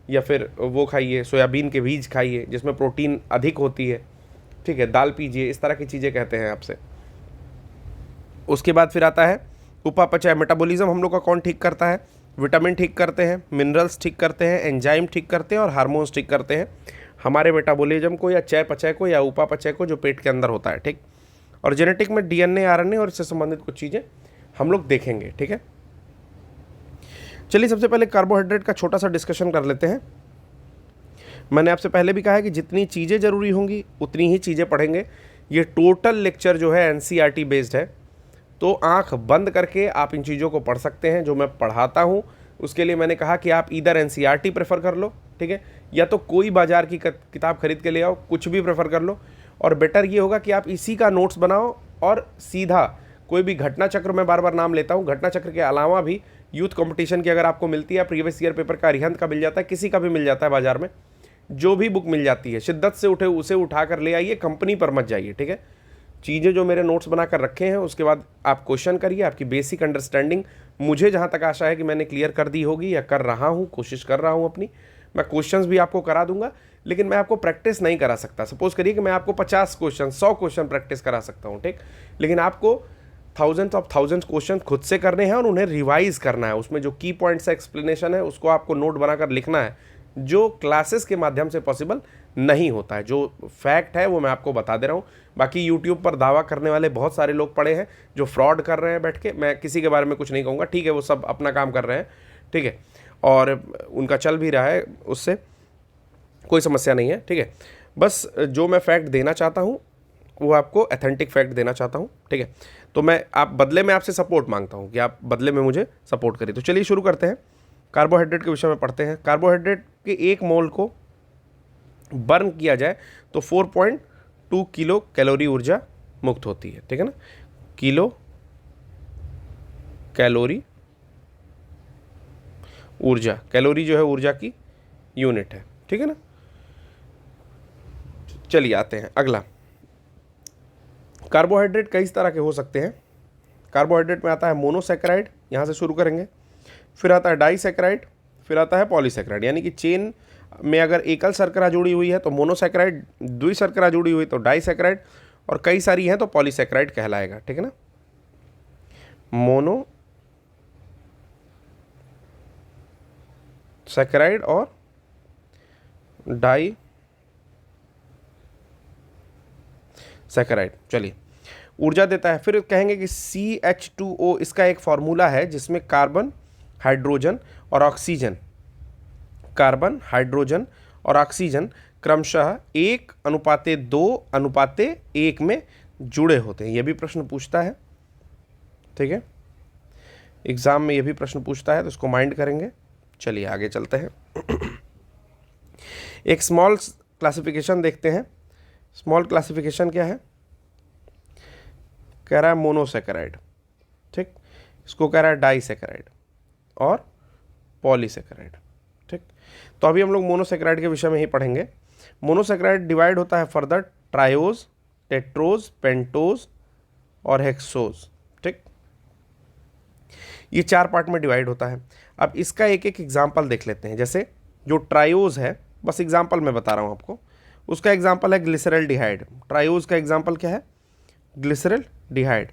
या फिर वो खाइए, सोयाबीन के बीज खाइए जिसमें प्रोटीन अधिक होती है, ठीक है, दाल पीजिए, इस तरह की चीज़ें कहते हैं आपसे। उसके बाद फिर आता है उपापचय। मेटाबॉलिज्म हम लोग का कौन ठीक करता है, विटामिन ठीक करते हैं, मिनरल्स ठीक करते हैं, एंजाइम ठीक करते हैं, और हार्मोन्स ठीक करते हैं हमारे मेटाबॉलिज्म को, या चयापचय को, या उपापचय को, जो पेट के अंदर होता है, ठीक। और जेनेटिक में डीएनए, आरएनए और इससे संबंधित कुछ चीज़ें हम लोग देखेंगे, ठीक है। चलिए सबसे पहले कार्बोहाइड्रेट का छोटा सा डिस्कशन कर लेते हैं। मैंने आपसे पहले भी कहा है कि जितनी चीज़ें ज़रूरी होंगी उतनी ही चीज़ें पढ़ेंगे। ये टोटल लेक्चर जो है एनसीईआरटी बेस्ड है, तो आंख बंद करके आप इन चीज़ों को पढ़ सकते हैं जो मैं पढ़ाता हूँ। उसके लिए मैंने कहा कि आप इधर एनसीईआरटी प्रेफर कर लो, ठीक है, या तो कोई बाजार की किताब खरीद के ले आओ, कुछ भी प्रेफर कर लो। और बेटर ये होगा कि आप इसी का नोट्स बनाओ और सीधा कोई भी घटना चक्र, मैं बार बार नाम लेता हूँ, घटना चक्र के अलावा भी यूथ कंपटीशन की अगर आपको मिलती है, प्रीवियस ईयर पेपर का, अरिहंत का मिल जाता है, किसी का भी मिल जाता है बाजार में, जो भी बुक मिल जाती है शिद्दत से उसे उठा कर ले आइए, कंपनी पर मत जाइए, ठीक है। चीज़ें जो मेरे नोट्स बना कर रखे हैं उसके बाद आप क्वेश्चन करिए, आपकी बेसिक अंडरस्टैंडिंग मुझे जहाँ तक आशा है कि मैंने क्लियर कर दी होगी या कर रहा हूँ, कोशिश कर रहा हूँ अपनी। मैं क्वेश्चंस भी आपको करा दूंगा, लेकिन मैं आपको प्रैक्टिस नहीं करा सकता। सपोज करिए कि मैं आपको 50 क्वेश्चन, 100 क्वेश्चन प्रैक्टिस करा सकता हूँ, ठीक, लेकिन आपको थाउजेंड्स क्वेश्चन खुद से करने हैं और उन्हें रिवाइज करना है। उसमें जो की पॉइंट्स एक्सप्लेनेशन है उसको आपको नोट बनाकर लिखना है, जो क्लासेस के माध्यम से पॉसिबल नहीं होता है। जो फैक्ट है वो मैं आपको बता दे रहा हूँ। बाकी यूट्यूब पर दावा करने वाले बहुत सारे लोग पड़े हैं जो फ्रॉड कर रहे हैं बैठ के, मैं किसी के बारे में कुछ नहीं कहूँगा, ठीक है, वो सब अपना काम कर रहे हैं, ठीक है, और उनका चल भी रहा है, उससे कोई समस्या नहीं है, ठीक है। बस जो मैं फैक्ट देना चाहता हूँ वो आपको ऑथेंटिक फैक्ट देना चाहता हूँ, ठीक है। तो मैं बदले में आपसे सपोर्ट मांगता हूँ कि आप बदले में मुझे सपोर्ट करिए। तो चलिए शुरू करते हैं, कार्बोहाइड्रेट के विषय में पढ़ते हैं। कार्बोहाइड्रेट के 1 मोल को बर्न किया जाए तो 4.2 किलो कैलोरी ऊर्जा मुक्त होती है, ठीक है ना। किलो कैलोरी ऊर्जा, कैलोरी जो है ऊर्जा की यूनिट है, ठीक है ना। चलिए आते हैं अगला। कार्बोहाइड्रेट कई तरह के हो सकते हैं। कार्बोहाइड्रेट में आता है मोनोसैकेराइड, यहाँ से शुरू करेंगे, फिर आता है डाइसैकेराइड, फिर आता है पॉलीसैकेराइड। यानी कि चेन में अगर एकल शर्करा जुड़ी हुई है तो मोनोसैकेराइड, द्विशर्करा जुड़ी हुई तो डाइसैकेराइड, और कई सारी हैं तो पॉलीसैकेराइड कहलाएगा, ठीक है ना। मोनोसैकेराइड और डाइसैकेराइड। चलिए, ऊर्जा देता है, फिर कहेंगे कि CH2O इसका एक फॉर्मूला है जिसमें कार्बन, हाइड्रोजन और ऑक्सीजन, कार्बन, हाइड्रोजन और ऑक्सीजन क्रमशः 1:2:1 में जुड़े होते हैं। यह भी प्रश्न पूछता है, ठीक है, एग्जाम में यह भी प्रश्न पूछता है, तो इसको माइंड करेंगे। चलिए आगे चलते हैं। एक स्मॉल क्लासिफिकेशन देखते हैं। स्मॉल क्लासिफिकेशन क्या है? कह रहा है मोनोसैकेराइड, ठीक, इसको कह रहा है डाइसैकेराइड और पॉलीसैकेराइड, ठीक। तो अभी हम लोग मोनोसैकेराइड के विषय में ही पढ़ेंगे। मोनोसैकेराइड डिवाइड होता है फर्दर ट्रायोज, टेट्रोज, पेंटोज और हेक्सोज, ठीक। ये 4 पार्ट में डिवाइड होता है। अब इसका एक एक एग्जाम्पल देख लेते हैं। जैसे जो ट्रायोज है, बस एग्जाम्पल मैं बता रहा हूँ आपको, उसका एग्जाम्पल है ग्लिसरल्डिहाइड। ट्रायोज का एग्जाम्पल क्या है? ग्लिसरल्डिहाइड।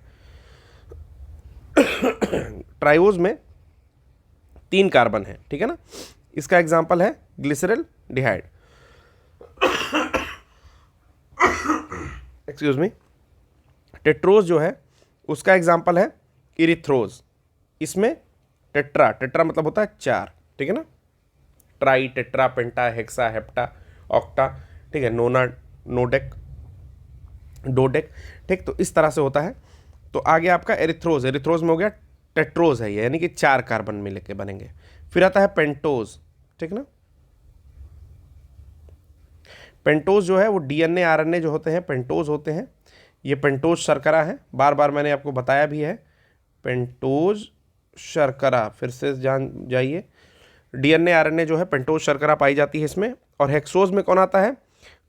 ट्रायोज में 3 कार्बन है, ठीक है ना, इसका एग्जाम्पल है ग्लिसरल्डिहाइड। Excuse me. टेट्रोज जो है उसका एग्जाम्पल है इरिथ्रोज। इसमें टेट्रा, टेट्रा मतलब होता है 4, ठीक है ना, ट्राई, टेट्रा, पेंटा, हेक्सा, हेप्टा, ऑक्टा, ठीक है, नोना, नोडेक, डोडेक, ठीक। तो इस तरह से होता है। तो आगे आपका एरिथ्रोज, एरिथ्रोज में हो गया टेट्रोज है ये, यानी कि 4 कार्बन मिल के बनेंगे। फिर आता है पेंटोज, ठीक ना। पेंटोज जो है वो डीएनए आरएनए जो होते हैं पेंटोज होते हैं। ये पेंटोज शर्करा है, बार बार मैंने आपको बताया भी है, पेंटोज शर्करा, फिर से जान जाइए, डीएनए आरएनए जो है पेंटोज शर्करा पाई जाती है इसमें। और हेक्सोज में कौन आता है?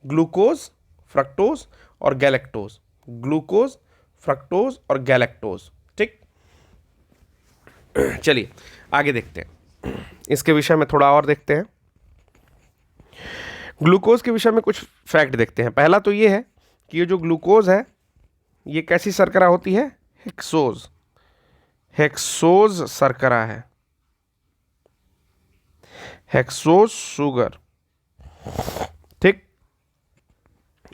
ग्लूकोज, फ्रक्टोज और गैलेक्टोज, ग्लूकोज, फ्रक्टोज और गैलेक्टोज, ठीक। चलिए आगे देखते हैं, इसके विषय में थोड़ा और देखते हैं। ग्लूकोज के विषय में कुछ फैक्ट देखते हैं। पहला तो ये है कि ये जो ग्लूकोज है ये कैसी शर्करा होती है? हेक्सोज, हेक्सोज शर्करा है, हेक्सोज शुगर, ठीक।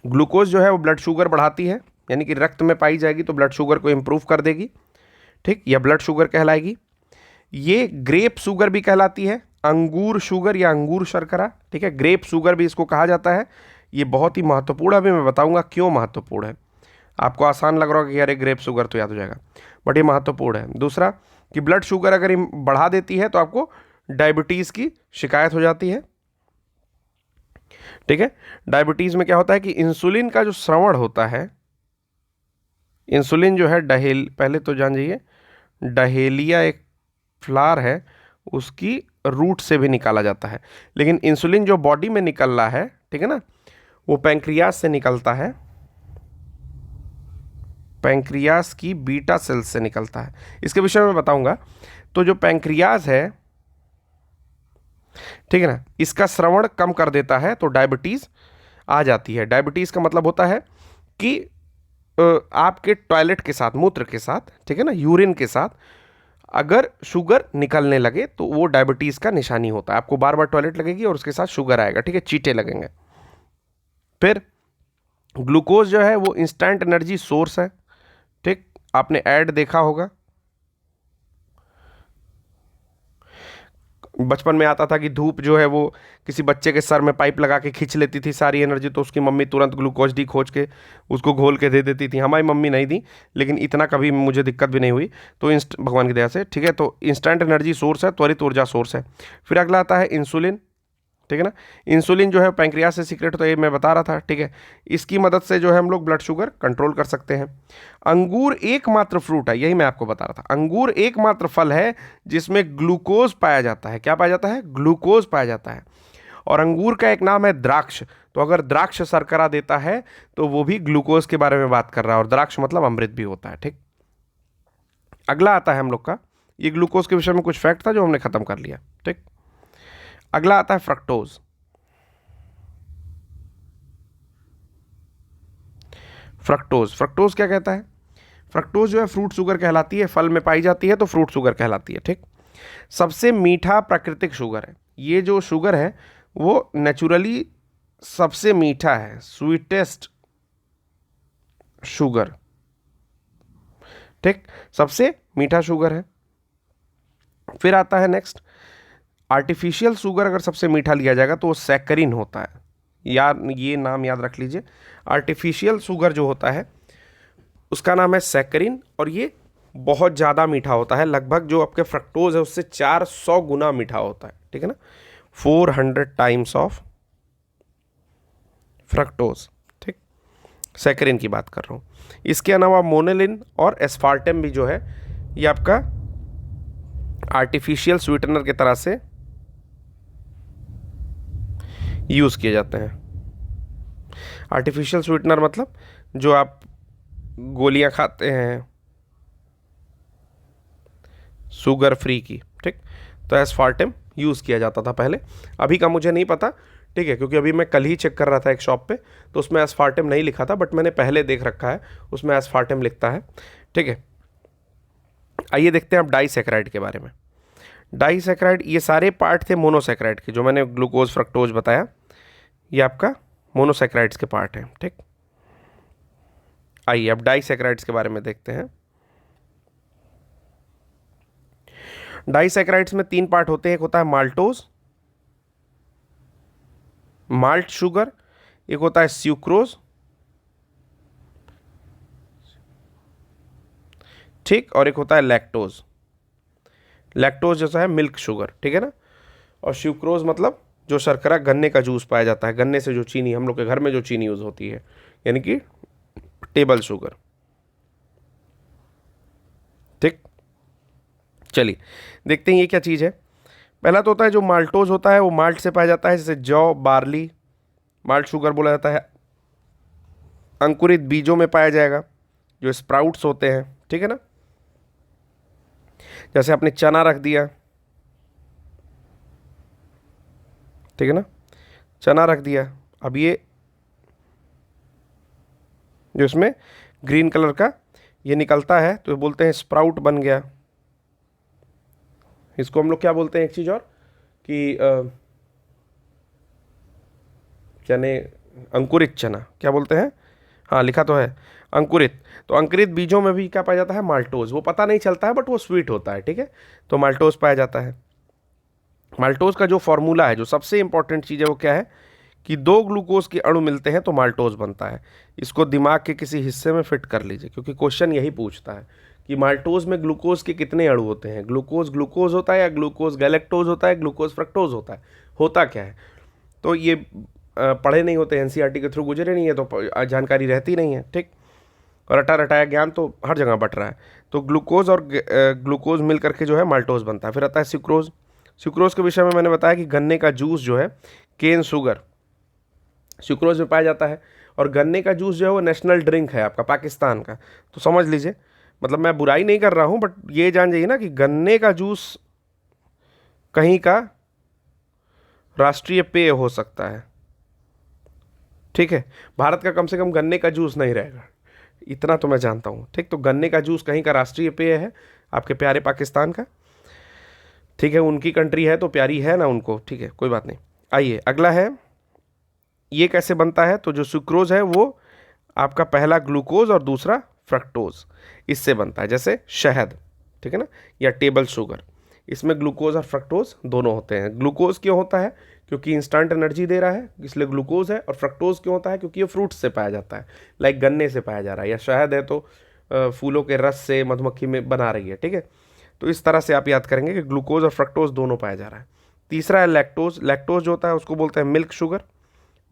ग्लूकोज जो है वो ब्लड शुगर बढ़ाती है, यानी कि रक्त में पाई जाएगी तो ब्लड शुगर को इंप्रूव कर देगी, ठीक, यह ब्लड शुगर कहलाएगी। ये ग्रेप शुगर भी कहलाती है, अंगूर शुगर या अंगूर शर्करा, ठीक है, ग्रेप शुगर भी इसको कहा जाता है। ये बहुत ही महत्वपूर्ण, अभी मैं बताऊंगा क्यों महत्वपूर्ण है। आपको आसान लग रहा होगा कि अरे ग्रेप शुगर तो याद हो जाएगा, बट ये महत्वपूर्ण है। दूसरा कि ब्लड शुगर अगर ये बढ़ा देती है तो आपको डायबिटीज़ की शिकायत हो जाती है। ठीक है, डायबिटीज़ में क्या होता है कि इंसुलिन का जो स्रवण होता है, इंसुलिन जो है पहले तो जान जाइए, डहेलिया एक फ्लावर है, उसकी रूट से भी निकाला जाता है। लेकिन इंसुलिन जो बॉडी में निकल रहा है, ठीक है ना, वो पैंक्रियास से निकलता है, पैंक्रियास की बीटा सेल्स से निकलता है। इसके विषय में बताऊंगा। तो जो पैंक्रियास है, ठीक है ना, इसका श्रवण कम कर देता है तो डायबिटीज आ जाती है। डायबिटीज का मतलब होता है कि आपके टॉयलेट के साथ, मूत्र के साथ, ठीक है ना, यूरिन के साथ अगर शुगर निकलने लगे तो वो डायबिटीज का निशानी होता है। आपको बार बार टॉयलेट लगेगी और उसके साथ शुगर आएगा, ठीक है, चीटे लगेंगे। फिर ग्लूकोज जो है वो इंस्टेंट एनर्जी सोर्स है। ठीक, आपने ऐड देखा होगा, बचपन में आता था कि धूप जो है वो किसी बच्चे के सर में पाइप लगा के खींच लेती थी सारी एनर्जी, तो उसकी मम्मी तुरंत ग्लूकोज डी खोज के उसको घोल के दे देती थी। हमारी मम्मी नहीं दी, लेकिन इतना कभी मुझे दिक्कत भी नहीं हुई, तो भगवान की दया से, ठीक है। तो इंस्टेंट एनर्जी सोर्स है, त्वरित ऊर्जा सोर्स है। फिर अगला आता है इंसुलिन, ठीक है ना। इंसुलिन जो है पैंक्रियास से सीक्रेट होता है, ये मैं बता रहा था, ठीक है। इसकी मदद से जो है हम लोग ब्लड शुगर कंट्रोल कर सकते हैं। अंगूर एकमात्र फ्रूट है, यही मैं आपको बता रहा था, अंगूर एकमात्र फल है जिसमें ग्लूकोज पाया जाता है। क्या पाया जाता है? ग्लूकोज पाया जाता है। और अंगूर का एक नाम है द्राक्ष। तो अगर द्राक्ष शर्करा देता है तो वो भी ग्लूकोज के बारे में बात कर रहा है, और द्राक्ष मतलब अमृत भी होता है। ठीक, अगला आता है हम लोग का, ये ग्लूकोज के विषय में कुछ फैक्ट था जो हमने खत्म कर लिया। ठीक, अगला आता है फ्रक्टोज। फ्रक्टोज, फ्रक्टोज क्या कहता है? फ्रक्टोज जो है फ्रूट शुगर कहलाती है, फल में पाई जाती है तो फ्रूट शुगर कहलाती है। ठीक, सबसे मीठा प्राकृतिक शुगर है। ये जो शुगर है वो नेचुरली सबसे मीठा है, स्वीटेस्ट शुगर। ठीक, सबसे मीठा शुगर है। फिर आता है नेक्स्ट, आर्टिफिशियल शुगर अगर सबसे मीठा लिया जाएगा तो वो सैकरिन होता है। यार ये नाम याद रख लीजिए, आर्टिफिशियल शुगर जो होता है उसका नाम है सैकरिन, और ये बहुत ज़्यादा मीठा होता है, लगभग जो आपके फ्रक्टोज है उससे 400 गुना मीठा होता है। ठीक है ना, 400 टाइम्स ऑफ फ्रक्टोज। ठीक, सैकरिन की बात कर रहा हूँ। इसके अलावा मोनेलिन और एस्पार्टेम भी जो है ये आपका आर्टिफिशियल स्वीटनर की तरह से यूज़ किए जाते हैं। आर्टिफिशियल स्वीटनर मतलब जो आप गोलियां खाते हैं शुगर फ्री की। ठीक, तो एस्पार्टेम यूज़ किया जाता था पहले, अभी का मुझे नहीं पता। ठीक है, क्योंकि अभी मैं कल ही चेक कर रहा था एक शॉप पे, तो उसमें एस्पार्टेम नहीं लिखा था, बट मैंने पहले देख रखा है उसमें एस्पार्टेम लिखता है। ठीक है, आइए देखते हैं अब डाइसैकेराइड के बारे में। डाइसैकेराइड, ये सारे पार्ट थे मोनोसैकेराइड के, जो मैंने ग्लूकोज फ्रक्टोज बताया, ये आपका मोनोसैकेराइड्स के पार्ट हैं। ठीक, आइए अब डाइसैकेराइड्स के बारे में देखते हैं। डाइसैकेराइड्स में 3 पार्ट होते हैं, एक होता है माल्टोज, माल्ट शुगर, एक होता है स्यूक्रोज, ठीक, और एक होता है लैक्टोज। लैक्टोज जैसा है मिल्क शुगर, ठीक है ना, और स्यूक्रोज मतलब जो शर्करा, गन्ने का जूस पाया जाता है, गन्ने से जो चीनी, हम लोग के घर में जो चीनी यूज होती है, यानी कि टेबल शुगर। ठीक, चलिए देखते हैं ये क्या चीज़ है। पहला तो होता है जो माल्टोज होता है, वो माल्ट से पाया जाता है, जैसे जौ, बार्ली, माल्ट शुगर बोला जाता है। अंकुरित बीजों में पाया जाएगा, जो स्प्राउट्स होते हैं, ठीक है ना, जैसे आपने चना रख दिया, ठीक है ना, चना रख दिया, अब ये जो इसमें ग्रीन कलर का ये निकलता है तो बोलते हैं स्प्राउट बन गया। इसको हम लोग क्या बोलते हैं, एक चीज़ और, कि चने, अंकुरित चना क्या बोलते हैं, हाँ लिखा तो है अंकुरित। तो अंकुरित बीजों में भी क्या पाया जाता है, माल्टोज। वो पता नहीं चलता है बट वो स्वीट होता है, ठीक है, तो माल्टोज पाया जाता है। माल्टोज का जो फॉर्मूला है, जो सबसे इंपॉर्टेंट चीज़ है वो क्या है, कि 2 ग्लूकोज के अणु मिलते हैं तो माल्टोज बनता है। इसको दिमाग के किसी हिस्से में फिट कर लीजिए, क्योंकि क्वेश्चन यही पूछता है कि माल्टोज में ग्लूकोज के कितने अणु होते हैं। ग्लूकोज ग्लूकोज होता है या ग्लूकोज गैलेक्टोज होता है, ग्लूकोज फ्रक्टोज होता है, होता क्या है? तो ये पढ़े नहीं होते, एनसीईआरटी के थ्रू गुजरे नहीं है, तो जानकारी रहती नहीं है। ठीक, और रटा रटाया ज्ञान तो हर जगह बट रहा है। तो ग्लूकोज और ग्लूकोज मिल करके जो है माल्टोज बनता है। फिर आता है सुक्रोज। सुक्रोज के विषय में मैंने बताया कि गन्ने का जूस जो है, केन शुगर, सुक्रोज में पाया जाता है। और गन्ने का जूस जो है वो नेशनल ड्रिंक है आपका पाकिस्तान का, तो समझ लीजिए, मतलब मैं बुराई नहीं कर रहा हूँ, बट ये जान जाइए ना कि गन्ने का जूस कहीं का राष्ट्रीय पेय हो सकता है। ठीक है, भारत का कम से कम गन्ने का जूस नहीं रहेगा, इतना तो मैं जानता हूँ। ठीक, तो गन्ने का जूस कहीं का राष्ट्रीय पेय है आपके प्यारे पाकिस्तान का। ठीक है, उनकी कंट्री है तो प्यारी है ना उनको। ठीक है, कोई बात नहीं। आइए अगला है, ये कैसे बनता है? तो जो सुक्रोज है वो आपका पहला ग्लूकोज और दूसरा फ्रक्टोज, इससे बनता है, जैसे शहद, ठीक है ना, या टेबल शुगर। इसमें ग्लूकोज और फ्रक्टोज दोनों होते हैं। ग्लूकोज क्यों होता है? क्योंकि इंस्टेंट एनर्जी दे रहा है, इसलिए ग्लूकोज है। और फ्रक्टोज क्यों होता है? क्योंकि ये फ्रूट्स से पाया जाता है, लाइक गन्ने से पाया जा रहा है, या शहद है तो फूलों के रस से मधुमक्खी में बना रही है। ठीक है, तो इस तरह से आप याद करेंगे कि ग्लूकोज और फ्रक्टोज दोनों पाया जा रहा है। तीसरा है लैक्टोज। लैक्टोज जो होता है उसको बोलते हैं मिल्क शुगर,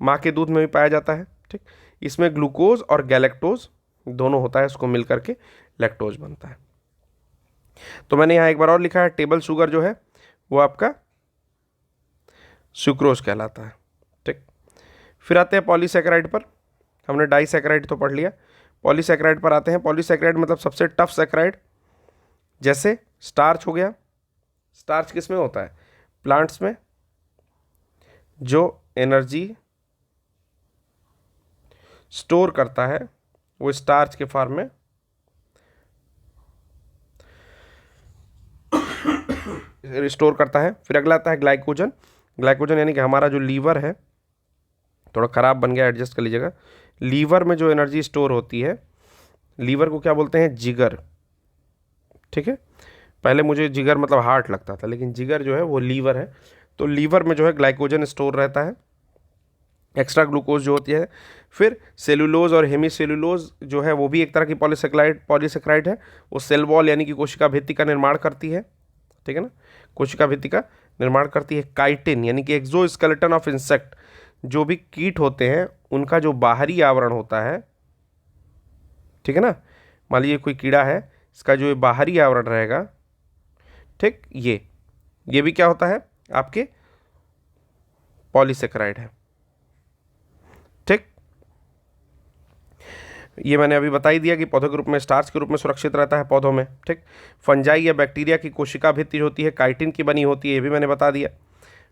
माँ के दूध में भी पाया जाता है। ठीक, इसमें ग्लूकोज और गैलेक्टोज दोनों होता है, उसको मिल करके लैक्टोज बनता है। तो मैंने यहाँ एक बार और लिखा है, टेबल शुगर जो है वो आपका सुक्रोज कहलाता है। ठीक, फिर आते हैं पॉलीसैकेराइड पर। हमने डाइसैकेराइड तो पढ़ लिया, पॉलीसैकेराइड पर आते हैं। पॉलीसैकेराइड मतलब सबसे टफ सैकेराइड, जैसे स्टार्च हो गया। स्टार्च किस में होता है? प्लांट्स में, जो एनर्जी स्टोर करता है वो स्टार्च के फॉर्म में स्टोर करता है। फिर अगला आता है ग्लाइकोजन। ग्लाइकोजन यानी कि हमारा जो लीवर है, थोड़ा ख़राब बन गया, एडजस्ट कर लीजिएगा। लीवर में जो एनर्जी स्टोर होती है, लीवर को क्या बोलते हैं? जिगर। ठीक है, पहले मुझे जिगर मतलब हार्ट लगता था, लेकिन जिगर जो है वो लीवर है। तो लीवर में जो है ग्लाइकोजन स्टोर रहता है, एक्स्ट्रा ग्लूकोज जो होती है। फिर सेलुलोज और हेमीसेलुलोज जो है वो भी एक तरह की पॉलीसेक्राइड है। वो सेल वॉल यानी कि कोशिका भित्ति का निर्माण करती है। ठीक है ना, कोशिका भित्ति का निर्माण करती है। काइटिन यानी कि एक्सोस्केलेटन ऑफ इंसेक्ट, जो भी कीट होते हैं उनका जो बाहरी आवरण होता है, ठीक है ना, मान लीजिए कोई कीड़ा है, इसका जो बाहरी आवरण रहेगा, ठीक, ये भी क्या होता है? आपके पॉलीसेक्राइड है। ठीक, ये मैंने अभी बता ही दिया कि पौधों के रूप में, स्टार्च के रूप में सुरक्षित रहता है पौधों में। ठीक, फंजाई या बैक्टीरिया की कोशिका भित्ति होती है, काइटिन की बनी होती है, ये भी मैंने बता दिया।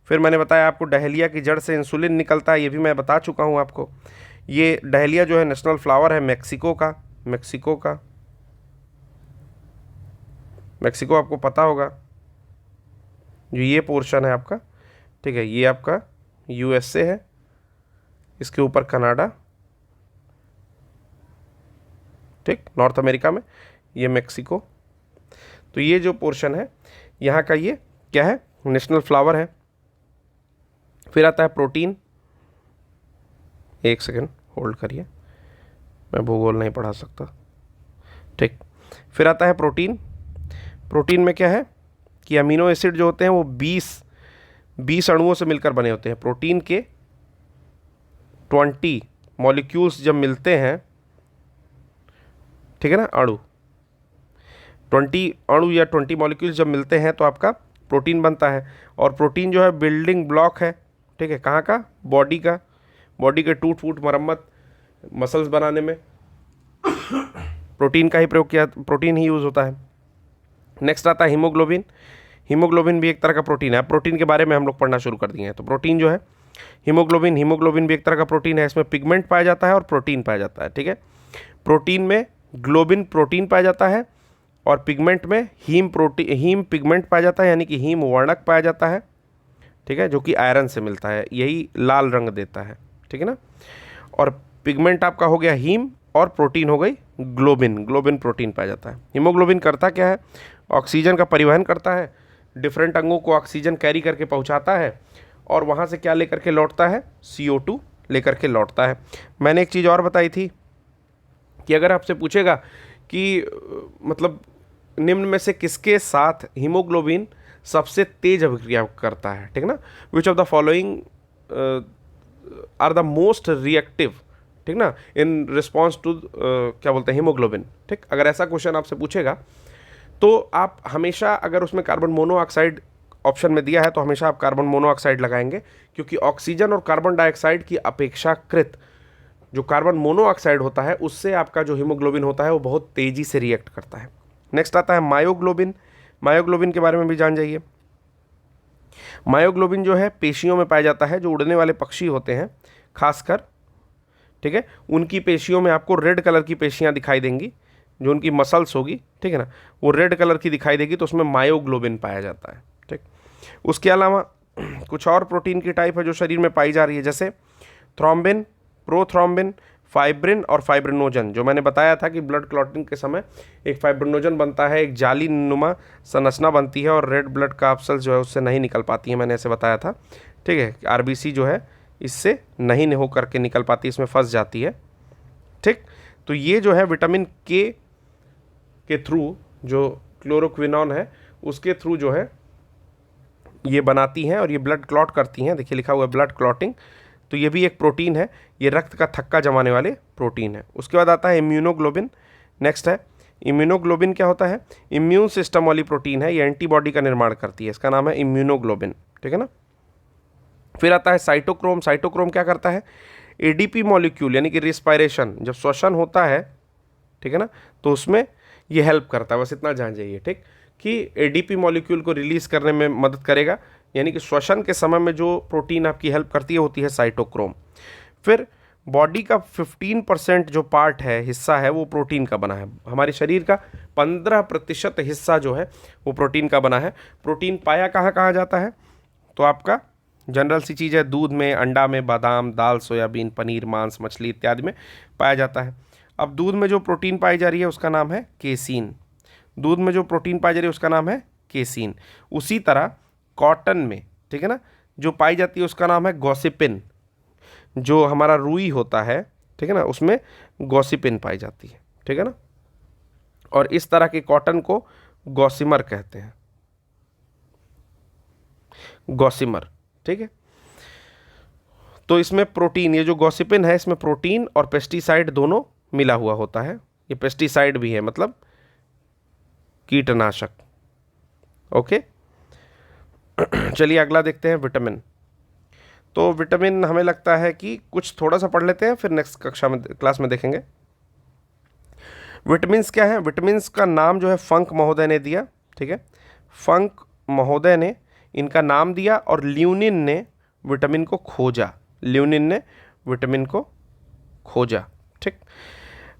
फिर मैंने बताया आपको डहेलिया की जड़ से इंसुलिन निकलता है, ये भी मैं बता चुका हूँ आपको। ये डहेलिया जो है नेशनल फ्लावर है मैक्सिको का। मैक्सिको आपको पता होगा, जो ये पोर्शन है आपका, ठीक है, ये आपका यूएसए है, इसके ऊपर कनाडा, ठीक, नॉर्थ अमेरिका में ये मैक्सिको। तो ये जो पोर्शन है यहाँ का, ये क्या है? नेशनल फ्लावर है। फिर आता है प्रोटीन। एक सेकेंड होल्ड करिए, मैं भूगोल नहीं पढ़ा सकता। ठीक, फिर आता है प्रोटीन। प्रोटीन में क्या है कि अमीनो एसिड जो होते हैं वो 20 अणुओं से मिलकर बने होते हैं। प्रोटीन के 20 मॉलिक्यूल्स जब मिलते हैं, ठीक है ना, अणु 20 अणु या 20 मॉलिक्यूल्स जब मिलते हैं तो आपका प्रोटीन बनता है। और प्रोटीन जो है बिल्डिंग ब्लॉक है, ठीक है, कहाँ का? बॉडी का। बॉडी के टूट फूट मरम्मत, मसल्स बनाने में प्रोटीन का ही प्रयोग किया, प्रोटीन ही यूज़ होता है। नेक्स्ट आता है हीमोग्लोबिन। हीमोग्लोबिन भी एक तरह का प्रोटीन है। प्रोटीन के बारे में हम लोग पढ़ना शुरू कर दिए हैं। तो प्रोटीन जो है हीमोग्लोबिन भी एक तरह का प्रोटीन है। इसमें पिगमेंट पाया जाता है और प्रोटीन पाया जाता है। ठीक है, प्रोटीन में ग्लोबिन प्रोटीन पाया जाता है और पिगमेंट में हीम पिगमेंट पाया जाता है, यानी कि हीम वर्णक पाया जाता है। ठीक है, जो कि आयरन से मिलता है, यही लाल रंग देता है। ठीक है ना, और पिगमेंट आपका हो गया हीम और प्रोटीन हो गई ग्लोबिन प्रोटीन पाया जाता है। हीमोग्लोबिन करता क्या है? ऑक्सीजन का परिवहन करता है, डिफरेंट अंगों को ऑक्सीजन कैरी करके पहुंचाता है और वहाँ से क्या लेकर के लौटता है, CO2 लेकर के लौटता है। मैंने एक चीज़ और बताई थी कि अगर आपसे पूछेगा कि मतलब निम्न में से किसके साथ हीमोग्लोबिन सबसे तेज अभिक्रिया करता है, ठीक ना, which of the following are the most reactive, ठीक ना, इन रिस्पॉन्स टू क्या बोलते हैं, हीमोग्लोबिन, ठीक। अगर ऐसा क्वेश्चन आपसे पूछेगा तो आप हमेशा, अगर उसमें कार्बन मोनोऑक्साइड ऑप्शन में दिया है तो हमेशा आप कार्बन मोनोऑक्साइड लगाएंगे, क्योंकि ऑक्सीजन और कार्बन डाइऑक्साइड की अपेक्षाकृत जो कार्बन मोनोऑक्साइड होता है उससे आपका जो हीमोग्लोबिन होता है वो बहुत तेजी से रिएक्ट करता है। नेक्स्ट आता है मायोग्लोबिन। मायोग्लोबिन के बारे में भी जान जाइए। मायोग्लोबिन जो है पेशियों में पाया जाता है। जो उड़ने वाले पक्षी होते हैं खासकर, ठीक है, उनकी पेशियों में आपको रेड कलर की पेशियां दिखाई देंगी, जो उनकी मसल्स होगी, ठीक है ना, वो रेड कलर की दिखाई देगी, तो उसमें मायोग्लोबिन पाया जाता है, ठीक। उसके अलावा कुछ और प्रोटीन की टाइप है जो शरीर में पाई जा रही है, जैसे थ्रोम्बिन, प्रोथ्रोम्बिन, फाइब्रिन और फाइब्रिनोजन। जो मैंने बताया था कि ब्लड क्लॉटिंग के समय एक फाइब्रिनोजन बनता है, एक जाली नुमा संरचना बनती है और रेड ब्लड कैप्सूल्स जो है उससे नहीं निकल पाती है, मैंने ऐसे बताया था, ठीक है। RBC जो है इससे नहीं हो करके निकल पाती, इसमें फंस जाती है, ठीक। तो ये जो है विटामिन के थ्रू, जो क्लोरोक्विनोन है उसके थ्रू जो है ये बनाती हैं और ये ब्लड क्लॉट करती हैं। देखिए लिखा हुआ है ब्लड क्लॉटिंग, तो ये भी एक प्रोटीन है, ये रक्त का थक्का जमाने वाले प्रोटीन है। उसके बाद आता है इम्यूनोग्लोबिन। नेक्स्ट है इम्यूनोग्लोबिन। क्या होता है, इम्यून सिस्टम वाली प्रोटीन है, ये एंटीबॉडी का निर्माण करती है, इसका नाम है इम्यूनोग्लोबिन, ठीक है ना। फिर आता है साइटोक्रोम। साइटोक्रोम क्या करता है, ADP मॉलिक्यूल यानी कि रिस्पायरेशन, जब श्वसन होता है, ठीक है ना, तो उसमें ये हेल्प करता है। बस इतना जान जाइए, ठीक, कि ADP मॉलिक्यूल को रिलीज करने में मदद करेगा, यानी कि श्वसन के समय में जो प्रोटीन आपकी हेल्प करती है होती है साइटोक्रोम। फिर बॉडी का 15% जो पार्ट है, हिस्सा है, वो प्रोटीन का बना है। हमारे शरीर का 15% हिस्सा जो है वो प्रोटीन का बना है। प्रोटीन पाया कहाँ कहाँ जाता है, तो आपका जनरल सी चीज़ है, दूध में, अंडा में, बादाम, दाल, सोयाबीन, पनीर, मांस, मछली इत्यादि में पाया जाता है। अब दूध में जो प्रोटीन पाई जा रही है उसका नाम है केसीन। दूध में जो प्रोटीन पाई जा रही है उसका नाम है केसीन। उसी तरह कॉटन में, ठीक है ना, जो पाई जाती है उसका नाम है गॉसिपिन। जो हमारा रुई होता है, ठीक है ना, उसमें गॉसिपिन पाई जाती है, ठीक है ना। और इस तरह के कॉटन को गॉसिमर कहते हैं, गॉसिमर, ठीक है। तो इसमें प्रोटीन, ये जो गॉसिपिन है इसमें प्रोटीन और पेस्टिसाइड दोनों मिला हुआ होता है। ये पेस्टिसाइड भी है, मतलब कीटनाशक, ओके। चलिए अगला देखते हैं, विटामिन। तो विटामिन हमें लगता है कि कुछ थोड़ा सा पढ़ लेते हैं, फिर नेक्स्ट कक्षा में, क्लास में देखेंगे। विटामिन्स क्या है, विटामिन्स का नाम जो है फंक महोदय ने दिया, ठीक है। फंक महोदय ने इनका नाम दिया और ल्यूनिन ने विटामिन को खोजा। ल्यूनिन ने विटामिन को खोजा, ठीक।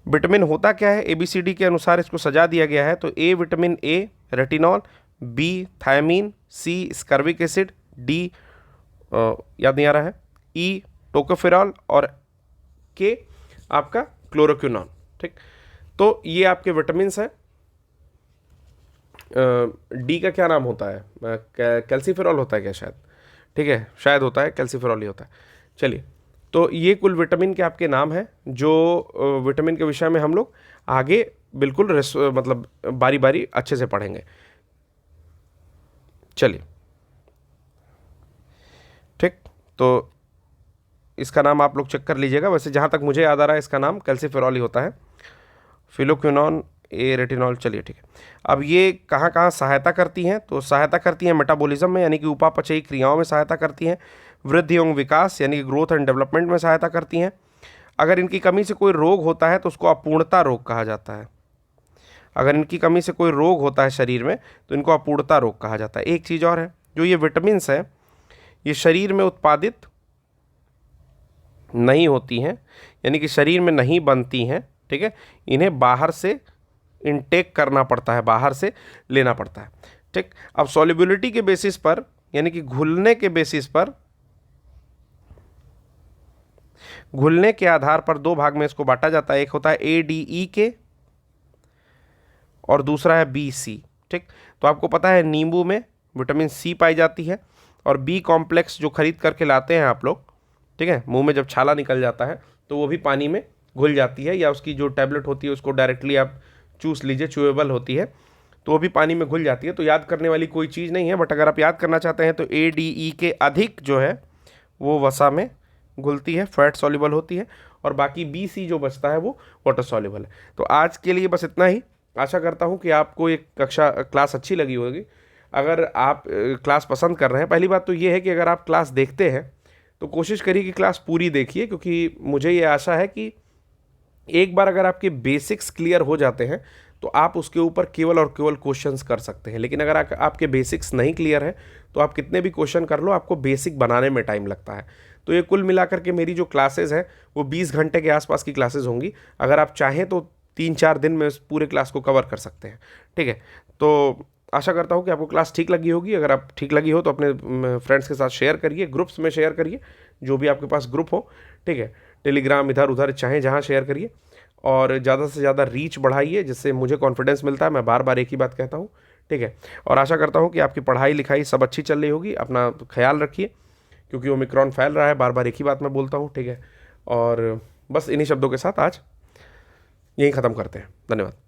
विटामिन होता क्या है, ABCD के अनुसार इसको सजा दिया गया है। तो A vitamin A retinol, B thiamine, C ascorbic acid, D याद नहीं आ रहा है, E टोकोफेरॉल और K आपका क्लोरोक्विनोन, ठीक। तो ये आपके विटामिन्स हैं। D का क्या नाम होता है, कैल्सीफेरॉल होता है क्या, शायद, ठीक है, शायद होता है, कैल्सीफेरॉल ही होता है। चलिए, तो ये कुल विटामिन के आपके नाम हैं, जो विटामिन के विषय में हम लोग आगे बिल्कुल मतलब बारी बारी अच्छे से पढ़ेंगे। चलिए, ठीक, तो इसका नाम आप लोग चेक कर लीजिएगा। वैसे जहाँ तक मुझे याद आ रहा है इसका नाम कैल्सीफेरॉल ही होता है, फिलोक्विनोन, A रेटिनॉल। चलिए ठीक है। अब ये कहाँ कहाँ सहायता करती हैं, तो सहायता करती हैं मेटाबॉलिज्म में, यानी कि उपापचयी क्रियाओं में सहायता करती हैं। वृद्धि एवं विकास यानी कि ग्रोथ एंड डेवलपमेंट में सहायता करती हैं। अगर इनकी कमी से कोई रोग होता है तो उसको अपूर्णता रोग कहा जाता है। अगर इनकी कमी से कोई रोग होता है शरीर में तो इनको अपूर्णता रोग कहा जाता है। एक चीज़ और है, जो ये विटामिन्स है ये शरीर में उत्पादित नहीं होती हैं, यानी कि शरीर में नहीं बनती हैं, ठीक है, इन्हें बाहर से इनटेक करना पड़ता है, बाहर से लेना पड़ता है, ठीक। अब सॉल्युबिलिटी के बेसिस पर, यानी कि घुलने के बेसिस पर, घुलने के आधार पर दो भाग में इसको बांटा जाता है। एक होता है ADE और दूसरा है BC, ठीक। तो आपको पता है नींबू में विटामिन C पाई जाती है और बी कॉम्प्लेक्स जो खरीद करके लाते हैं आप लोग, ठीक है, मुंह में जब छाला निकल जाता है तो वो भी पानी में घुल जाती है, या उसकी जो टैबलेट होती है उसको डायरेक्टली आप चूस लीजिए, चूएबल होती है, तो वो भी पानी में घुल जाती है। तो याद करने वाली कोई चीज़ नहीं है, बट अगर आप याद करना चाहते हैं तो ADE के अधिक जो है वो वसा में घुलती है, फैट सॉल्युबल होती है, और बाकी BC जो बचता है वो वाटर सॉल्युबल है। तो आज के लिए बस इतना ही। आशा करता हूँ कि आपको एक क्लास अच्छी लगी होगी। अगर आप क्लास पसंद कर रहे हैं, पहली बात तो ये है कि अगर आप क्लास देखते हैं तो कोशिश करिए कि क्लास पूरी देखिए, क्योंकि मुझे ये आशा है कि एक बार अगर आपके बेसिक्स क्लियर हो जाते हैं तो आप उसके ऊपर केवल और केवल क्वेश्चंस कर सकते हैं। लेकिन अगर आपके बेसिक्स नहीं क्लियर है तो आप कितने भी क्वेश्चन कर लो, आपको बेसिक बनाने में टाइम लगता है। तो ये कुल मिलाकर के मेरी जो क्लासेज हैं वो 20 घंटे के आसपास की क्लासेज होंगी। अगर आप चाहें तो 3-4 दिन में उस पूरे क्लास को कवर कर सकते हैं, ठीक है। तो आशा करता हूँ कि आपको क्लास ठीक लगी होगी। अगर आप ठीक लगी हो तो अपने फ्रेंड्स के साथ शेयर करिए, ग्रुप्स में शेयर करिए, जो भी आपके पास ग्रुप हो, ठीक है, टेलीग्राम, इधर उधर, चाहे जहाँ शेयर करिए, और ज़्यादा से ज़्यादा रीच बढ़ाइए, जिससे मुझे कॉन्फिडेंस मिलता है। मैं बार बार एक ही बात कहता हूँ, ठीक है। और आशा करता हूँ कि आपकी पढ़ाई लिखाई सब अच्छी चल रही होगी। अपना ख्याल रखिए, क्योंकि ओमिक्रॉन फैल रहा है, बार बार एक ही बात मैं बोलता हूँ, ठीक है। और बस इन्हीं शब्दों के साथ आज यहीं ख़त्म करते हैं। धन्यवाद।